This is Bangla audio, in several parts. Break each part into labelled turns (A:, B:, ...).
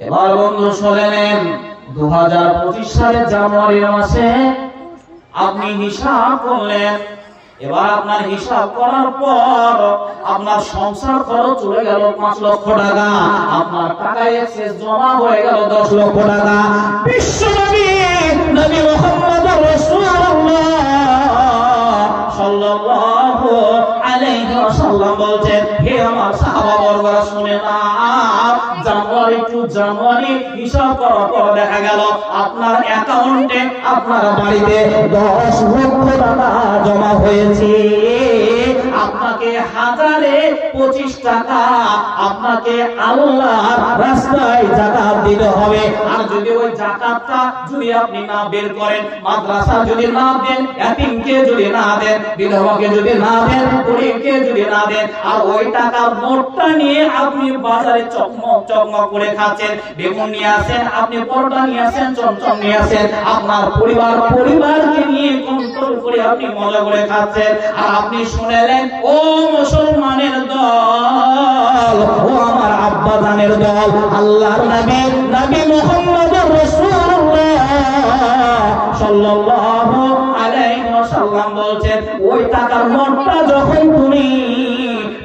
A: এবার বন্ধু শুনেন, 2025 সালের জানুয়ারি মাসে আপনি হিসাব করলেন। এবার আপনার হিসাব করার পর আপনার সংসার খরচ চলে গেল 5 লক্ষ টাকা, আপনার টাকা এক্সেস জমা হয়ে গেল 10 লক্ষ টাকা। বিশ্বনবী নবী মুহাম্মদ রাসূলুল্লাহ সাল্লাল্লাহু আলাইহি ওয়াসাল্লাম বলছেন, হে আমার সাহাবাবর্গরা শুনে না, জানুয়ারি টু জানুয়ারি হিসাব করার পর দেখা গেল আপনার অ্যাকাউন্টে আপনার বাড়িতে 10 লক্ষ টাকা জমা হয়েছে। আপনাকে 1025 টাকা আপনাকে আল্লাহর রাস্তায় যাকাত দিতে হবে। আর যদি ওই যাকাতটা যদি আপনি না বের করেন, মাদ্রাসা যদি না দেন, এতিমকে যদি না দেন, বিধবাকে যদি না দেন, গরিবকে যদি না দেন, আর ওই টাকার নোটটা নিয়ে আপনি বাজারে চকমক চকমক করে খাচ্ছেন, বেগুন নিয়ে আসেন, আপনি পরোটা নিয়ে আসেন, চমচম নিয়ে আসেন, আপনার পরিবারকে নিয়ে কন্ট্রোল করে আপনি মজা করে খাচ্ছেন, আর আপনি শুনেলেন ও মুসলমানের দল, ও আমার আব্বা জানের দল, আল্লাহর নবী মুহাম্মদুর রাসূলুল্লাহ সাল্লাল্লাহু আলাইহি ওয়াসাল্লাম বলছেন, ওই টাকার নোটটা যখন তুমি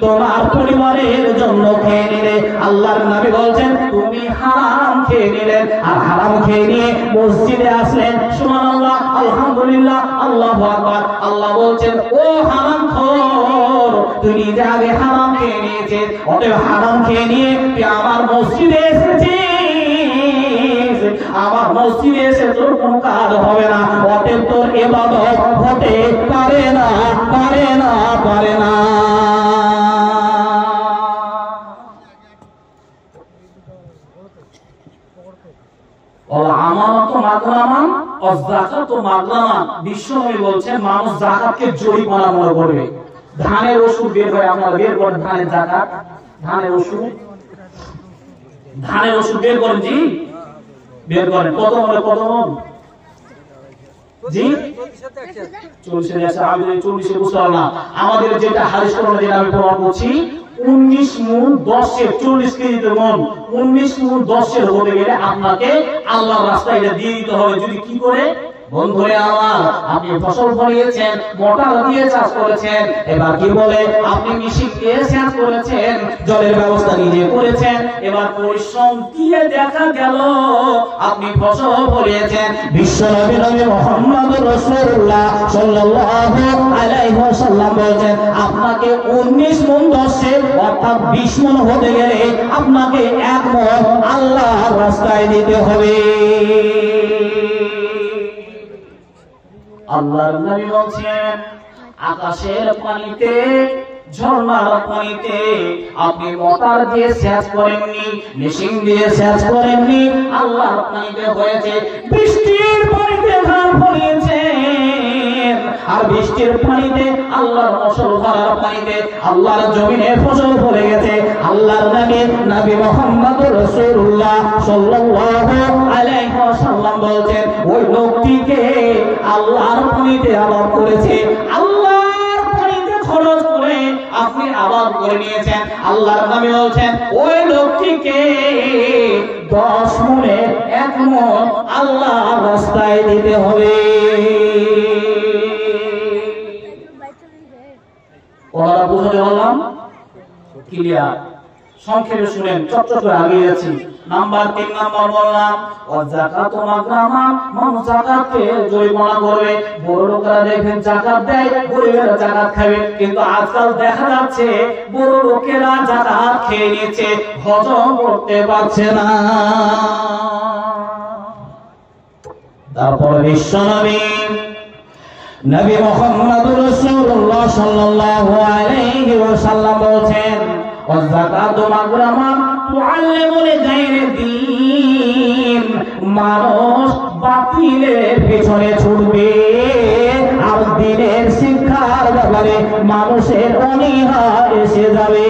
A: তোমার পরিবারের জন্য খেয়ে নিলে, আল্লাহর নবী বলছেন তুমি হারাম খেয়ে নিলেন, আর হারাম খেয়ে নিয়ে মসজিদে আসলেন, সুবহানাল্লাহ, আলহামদুলিল্লাহ, আল্লাহু আকবার। আল্লাহ বলছেন ও হারামখোর, তুই নিজে আগে হারাম খেয়ে নিয়েছিস, অতএব হারাম খেয়ে নিয়ে তুই আমার মসজিদে এসেছিস, আমার মসজিদে এসে তোর কোনো কাজ হবে না, অতএব তোর ইবাদত হতে পারে না, পারে না, পারে না। বিশ্বনবী বলছেন মানুষ যাকাতকে জরিমানা মনে করবে। ধানের ওষুধ বের হয়, আপনারা বের করেন ধানের যাকাত, ধানের ওষুধ বের করেন, জি বের করেন, কত মনে কত মন, জি 40 আছে, আমি 40 বুঝলাম না। আমাদের যেটা হাদিস কোরআনে যেটা আমি প্রমাণ করছি, 19 মুন 10 40 কেজিতে মন, 19 মুন 10 হতে গেলে আপনাকে আল্লাহর রাস্তায় এটা দিয়ে দিতে হবে। যদি কি করে বন্ধুরে আমার, আপনি ফসল ফলিয়েছেন, মোটর দিয়ে চাষ করেছেন, এবার কি বলে আপনি মেশিন দিয়ে চাষ করেছেন, জলের ব্যবস্থা নিজে করেছেন, এবার পরিশ্রম দিয়ে দেখা গেল আপনি ফসল ফলিয়েছেন। বিশ্বনবী নবী মুহাম্মদুর রাসূলুল্লাহ সাল্লাল্লাহু আলাইহি ওয়াসাল্লাম বলেন, আপনাকে 19 মণ 10 অর্থাৎ 20 মণ হতে গেলে আপনাকে 1 মণ আল্লাহর রাস্তায় দিতে হবে। আল্লাহর নবী বলেন, আকাশের পানিতে, ঝর্ণার পানিতে আপনি মোটর দিয়ে সেচ করেননি, মেশিন দিয়ে সেচ করেননি, আল্লাহর পানিতে হয়েছে। বৃষ্টির পানিতে ধান ফলিয়েছেন, আর বৃষ্টির পানিতে আল্লাহর ফসল ধরার পানিতে আল্লাহর জমিনে ফসল ফলে গেছে। আল্লাহর নবী মুহাম্মদুর রাসূলুল্লাহ সাল্লাল্লাহু আলাইহি ওয়াসাল্লাম বলেন, ওই লোকটিকে আল্লাহর পানিতে আবাদ করেছে, আল্লাহর পানিতে খরচ করে আপনি আবাদ করে নিয়েছেন। আল্লাহর নবী বলেন, ওই লোকটিকে 10 মণে 1 মণ আল্লাহর রাস্তায় দিতে হবে। ওরা বুঝতে বললাম ক্লিয়ার, সংক্ষেপে শুনেন, চটচট করে আগে যাচ্ছি। নাম্বার 3 নাম্বার বললাম যাকাত মাগরামা, মানুষ যাকাতকে জরিমানা করবে। বড় লোকেরা দেখেন যাকাত দেয়, গরিবেরা যাকাত খাবে, কিন্তু আজকাল দেখা যাচ্ছে বড় লোকেরা যাকাত খেয়ে নিচ্ছে, হজম করতে পারছে না। তারপরে বিশ্বনবী নবী মুহাম্মদুর রাসূলুল্লাহ সাল্লাল্লাহু আলাইহি ওয়াসাল্লাম বলেন, যাকাতু মাগরামা তুআল্লিমুল গায়রিদ দ্বীন, মানুষ বাতিলের পিছনে ছুটবে আর দ্বীনের শিক্ষার ব্যাপারে মানুষের অনীহা এসে যাবে।